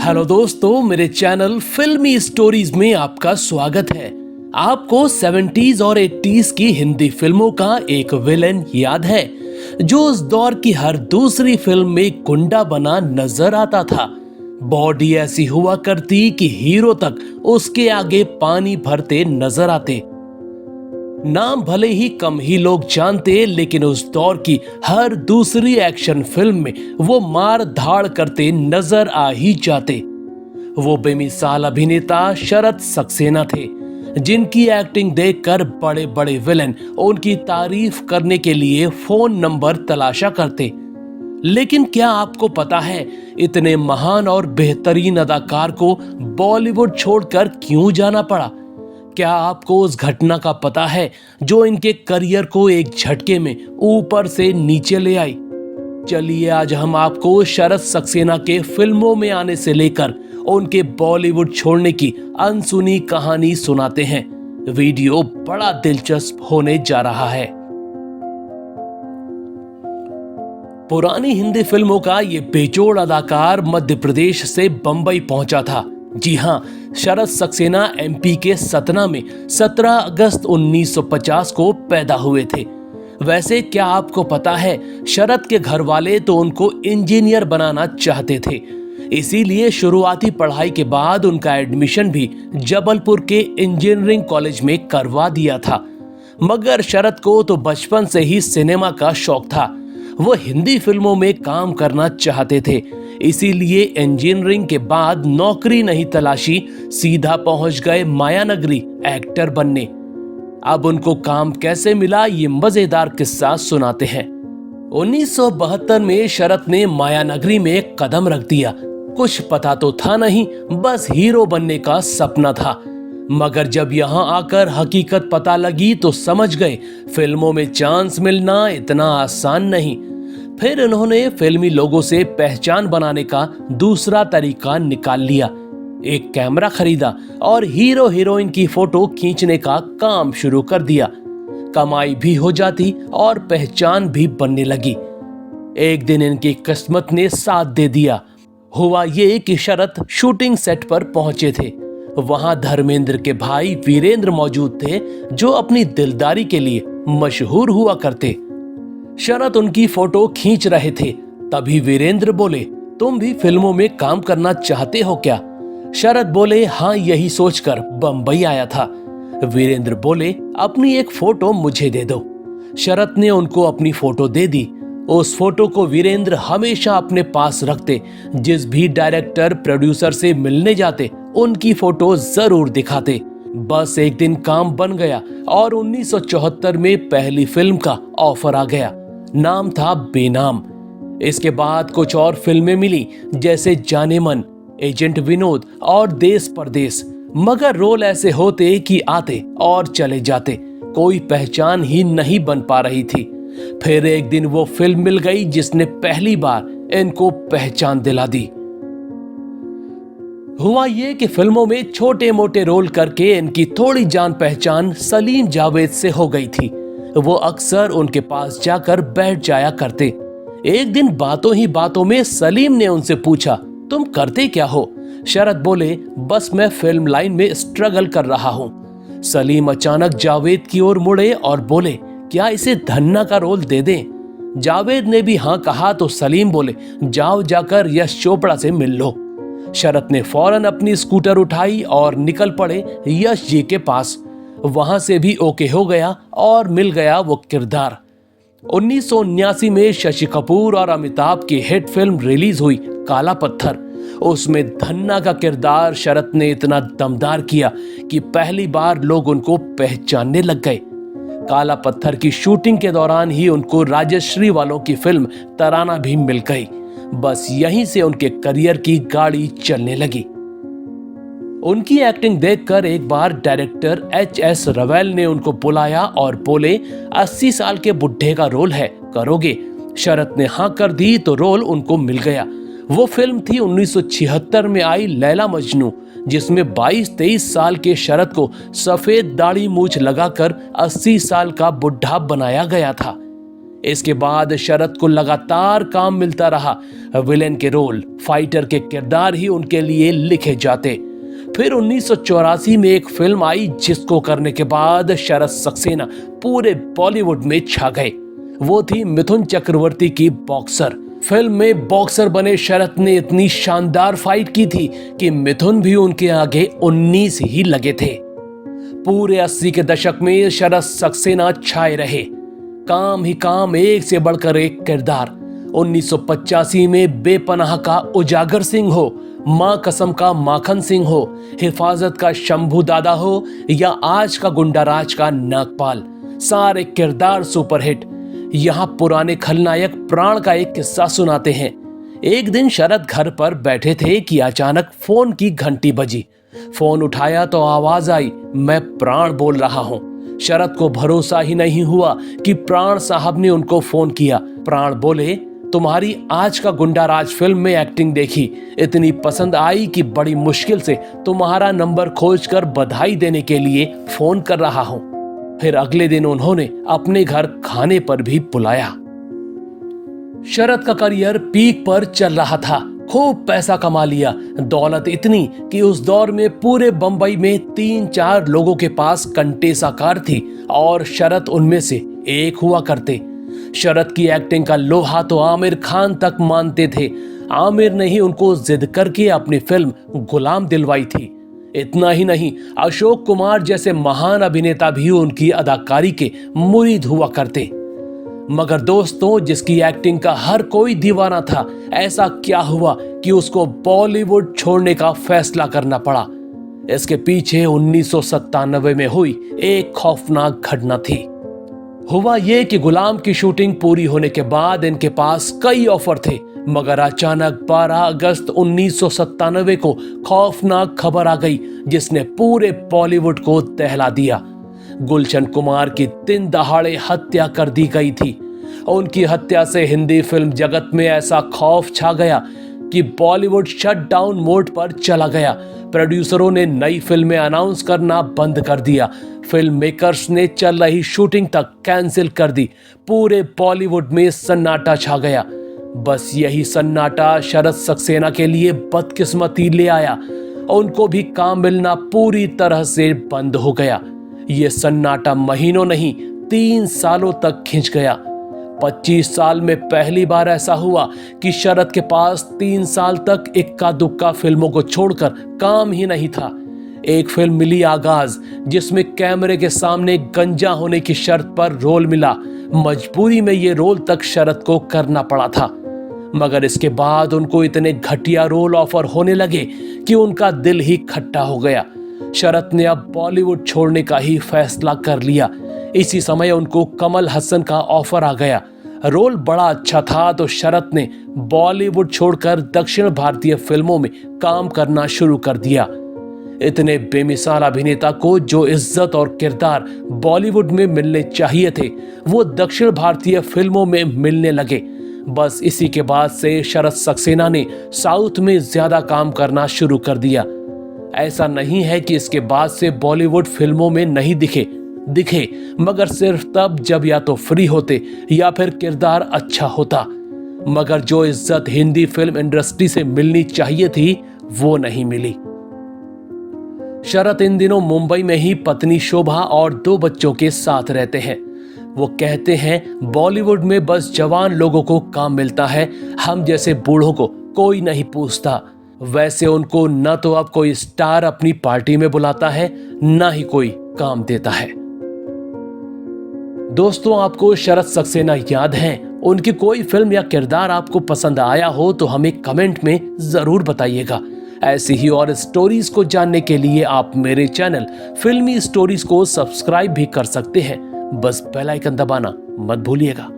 Hello दोस्तों, मेरे channel फिल्मी स्टोरीज में आपका स्वागत है। आपको 70s और 80s की हिंदी फिल्मों का एक विलेन याद है जो उस दौर की हर दूसरी फिल्म में गुंडा बना नजर आता था। बॉडी ऐसी हुआ करती कि हीरो तक उसके आगे पानी भरते नजर आते। नाम भले ही कम ही लोग जानते, लेकिन उस दौर की हर दूसरी एक्शन फिल्म में वो मार धाड़ करते नजर आ ही जाते। वो बेमिसाल अभिनेता शरद सक्सेना थे, जिनकी एक्टिंग देखकर बड़े बड़े विलेन उनकी तारीफ करने के लिए फोन नंबर तलाशा करते। लेकिन क्या आपको पता है, इतने महान और बेहतरीन अदाकार को बॉलीवुड छोड़कर क्यों जाना पड़ा? क्या आपको उस घटना का पता है जो इनके करियर को एक झटके में ऊपर से नीचे ले आई? चलिए आज हम आपको शरद सक्सेना के फिल्मों में आने से लेकर उनके बॉलीवुड छोड़ने की अनसुनी कहानी सुनाते हैं। वीडियो बड़ा दिलचस्प होने जा रहा है। पुरानी हिंदी फिल्मों का ये बेजोड़ अदाकार मध्य प्रदेश से बंबई पहुंचा था। जी हां, शरद सक्सेना एमपी के सतना में 17 अगस्त 1950 को पैदा हुए थे। वैसे क्या आपको पता है, शरद के घर वाले तो उनको इंजीनियर बनाना चाहते थे, इसीलिए शुरुआती पढ़ाई के बाद उनका एडमिशन भी जबलपुर के इंजीनियरिंग कॉलेज में करवा दिया था। मगर शरद को तो बचपन से ही सिनेमा का शौक था। वो हिंदी फिल्मों में काम करना चाहते थे, इसीलिए इंजीनियरिंग के बाद नौकरी नहीं तलाशी, सीधा पहुंच गए मायानगरी एक्टर बनने। अब उनको काम कैसे मिला, ये मजेदार किस्सा सुनाते हैं। 1972 में शरद ने मायानगरी में कदम रख दिया। कुछ पता तो था नहीं, बस हीरो बनने का सपना था। मगर जब यहां आकर हकीकत पता लगी तो समझ गए फिल्मों में चांस मिलना इतना आसान नहीं। फिर उन्होंने फिल्मी लोगों से पहचान बनाने का दूसरा तरीका निकाल लिया। एक कैमरा खरीदा और हीरो हीरोइन की फोटो खींचने का काम शुरू कर दिया। कमाई भी हो जाती और पहचान भी बनने लगी। एक दिन इनकी किस्मत ने साथ दे दिया। हुआ ये कि शरद शूटिंग सेट पर पहुंचे थे। वहां धर्मेंद्र के भाई वीरेंद्र मौजूद थे, जो अपनी दिलदारी के लिए मशहूर हुआ करते। शरद उनकी फोटो खींच रहे थे, तभी वीरेंद्र बोले, तुम भी फिल्मों में काम करना चाहते हो क्या? शरद बोले, हाँ, यही सोचकर बंबई आया था। वीरेंद्र बोले, अपनी एक फोटो मुझे दे दो। शरद ने उनको अपनी फोटो दे दी। उस फोटो को वीरेंद्र हमेशा अपने पास रखते। जिस भी डायरेक्टर प्रोड्यूसर से मिलने जाते, उनकी फोटो जरूर दिखाते। बस एक दिन काम बन गया और 1974 में पहली फिल्म का ऑफर आ गया। नाम था बेनाम। इसके बाद कुछ और फिल्में मिली, जैसे जाने मन, एजेंट विनोद और देश परदेश। मगर रोल ऐसे होते कि आते और चले जाते, कोई पहचान ही नहीं बन पा रही थी। फिर एक दिन वो फिल्म मिल गई जिसने पहली बार इनको पहचान दिला दी। हुआ ये कि फिल्मों में छोटे मोटे रोल करके इनकी थोड़ी जान पहचान सलीम जावेद से हो गई थी। वो अक्सर उनके पास जाकर बैठ जाया करते। एक दिन बातों ही बातों में सलीम ने उनसे पूछा, तुम करते क्या हो? शरद बोले, बस मैं फिल्म लाइन में स्ट्रगल कर रहा हूँ। सलीम अचानक जावेद की ओर मुड़े और बोले, क्या इसे धन्ना का रोल दे दें? जावेद ने भी हाँ कहा तो सलीम बोले, जाओ जाकर यश चोपड़ा से मिल लो। शरद ने फौरन अपनी स्कूटर उठाई और निकल पड़े यश जी के पास। वहां से भी ओके हो गया और मिल गया वो किरदार। 1979 में शशि कपूर और अमिताभ की हिट फिल्म रिलीज हुई काला पत्थर। उसमें धन्ना का किरदार शरद ने इतना दमदार किया कि पहली बार लोग उनको पहचानने लग गए। काला पत्थर की शूटिंग के दौरान ही उनको राजश्री वालों की फिल्म तराना भी मिल गई। बस यहीं से उनके करियर की गाड़ी चलने लगी। उनकी एक्टिंग देखकर एक बार डायरेक्टर एच.एस. रवेल ने उनको बुलाया और बोले, 80 साल के बुढ़े का रोल है, करोगे? शरद ने हाँ कर दी तो रोल उनको मिल गया। वो फिल्म थी 1976 में आई लैला मजनू, जिसमें 22-23 साल के शरद को सफेद दाढ़ी मूछ लगाकर 80 साल का बुढ़ा बनाया गया था। इसके बाद शरद को लगातार काम मिलता रहा। विलेन के रोल, फाइटर के किरदार ही उनके लिए लिखे जाते। फिर 1984 में एक फिल्म आई जिसको करने के बाद शरद सक्सेना पूरे बॉलीवुड में छा गए। वो थी मिथुन चक्रवर्ती की बॉक्सर। फिल्म में बॉक्सर बने शरद ने इतनी शानदार फाइट की थी कि मिथुन भी उनके आगे 19 ही लगे थे। पूरे 80 के दशक में शरद सक्सेना छाए रहे। काम ही काम, एक से बढ़कर एक किरदार। 1985 में बेपनाह का उजागर सिंह हो, मां कसम का माखन सिंह हो, हिफाजत का शंभू दादा हो या आज का गुंडाराज का नागपाल, सारे किरदार सुपरहिट। यहाँ पुराने खलनायक प्राण का एक किस्सा सुनाते हैं। एक दिन शरद घर पर बैठे थे कि अचानक फोन की घंटी बजी। फोन उठाया तो आवाज आई, मैं प्राण बोल रहा हूँ। शरद को भरोसा ही नहीं हुआ कि प्राण साहब ने उनको फोन किया। प्राण बोले, तुम्हारी आज का गुंडाराज फिल्म में एक्टिंग देखी, इतनी पसंद आई कि बड़ी मुश्किल से तुम्हारा नंबर खोजकर बधाई देने के लिए फोन कर रहा हूं। फिर अगले दिन उन्होंने अपने घर खाने पर भी बुलाया। शरद का करियर पीक पर चल रहा था, खूब पैसा कमा लिया। दौलत इतनी कि उस दौर में पूरे बंबई में 3-4 लोगों के पास कंटेसा कार थी और शरद उनमें से एक हुआ करते। शरद की एक्टिंग का लोहा तो आमिर खान तक मानते थे। आमिर ने ही उनको जिद करके अपनी फिल्म गुलाम दिलवाई थी। इतना ही नहीं, अशोक कुमार जैसे महान अभिनेता भी उनकी अदाकारी के मुरीद हुआ करते। मगर दोस्तों, जिसकी एक्टिंग का हर कोई दीवाना था, ऐसा क्या हुआ कि उसको बॉलीवुड छोड़ने का फैसला करना पड़ा? इसके पीछे 1997 में हुई एक खौफनाक घटना थी। हुआ ये कि गुलाम की शूटिंग पूरी होने के बाद इनके पास कई ऑफर थे, मगर अचानक 12 अगस्त 1997 को खौफनाक खबर आ गई जिसने पूरे बॉलीवुड को दहला दिया। गुलशन कुमार की दिन दहाड़े हत्या कर दी गई थी। उनकी हत्या से हिंदी फिल्म जगत में ऐसा खौफ छा गया कि बॉलीवुड शटडाउन मोड पर चला गया। प्रोड्यूसरों ने नई फिल्में अनाउंस करना बंद कर दिया। फिल्म मेकर्स ने चल रही शूटिंग तक कैंसिल कर दी। पूरे बॉलीवुड में सन्नाटा छा गया। बस यही सन्नाटा शरद सक्सेना के लिए बदकिस्मती ले आया। उनको भी काम मिलना पूरी तरह से बंद हो गया। ये सन्नाटा महीनों नहीं, 3 सालों तक खिंच गया। 25 साल में पहली बार ऐसा हुआ कि शरद के पास 3 साल तक इक्का दुक्का फिल्मों को छोड़कर काम ही नहीं था। एक फिल्म मिली आगाज, जिसमें कैमरे के सामने गंजा होने की शर्त पर रोल मिला। मजबूरी में ये रोल तक शरद को करना पड़ा था, मगर इसके बाद उनको इतने घटिया रोल ऑफर होने लगे कि उनका दिल ही खट्टा हो गया। शरद ने अब बॉलीवुड छोड़ने का ही फैसला कर लिया। इसी समय उनको कमल हसन का ऑफर आ गया। रोल बड़ा अच्छा था तो शरद ने बॉलीवुड छोड़कर दक्षिण भारतीय फिल्मों में काम करना शुरू कर दिया। इतने बेमिसाल अभिनेता को जो इज्जत और किरदार बॉलीवुड में मिलने चाहिए थे, वो दक्षिण भारतीय फिल्मों में मिलने लगे। बस इसी के बाद से शरद सक्सेना ने साउथ में ज्यादा काम करना शुरू कर दिया। ऐसा नहीं है कि इसके बाद से बॉलीवुड फिल्मों में नहीं दिखे, मगर सिर्फ तब जब या तो फ्री होते या फिर किरदार अच्छा होता। मगर जो इज्जत हिंदी फिल्म इंडस्ट्री से मिलनी चाहिए थी, वो नहीं मिली। शरद इन दिनों मुंबई में ही पत्नी शोभा और 2 बच्चों के साथ रहते हैं। वो कहते हैं, बॉलीवुड में बस जवान लोगों को काम मिलता है, हम जैसे बूढ़ों को कोई नहीं पूछता। वैसे उनको न तो अब कोई स्टार अपनी पार्टी में बुलाता है, न ही कोई काम देता है। दोस्तों, आपको शरद सक्सेना याद हैं? उनकी कोई फिल्म या किरदार आपको पसंद आया हो तो हमें कमेंट में जरूर बताइएगा। ऐसी ही और स्टोरीज को जानने के लिए आप मेरे चैनल फिल्मी स्टोरीज को सब्सक्राइब भी कर सकते हैं। बस बेल आइकन दबाना मत भूलिएगा।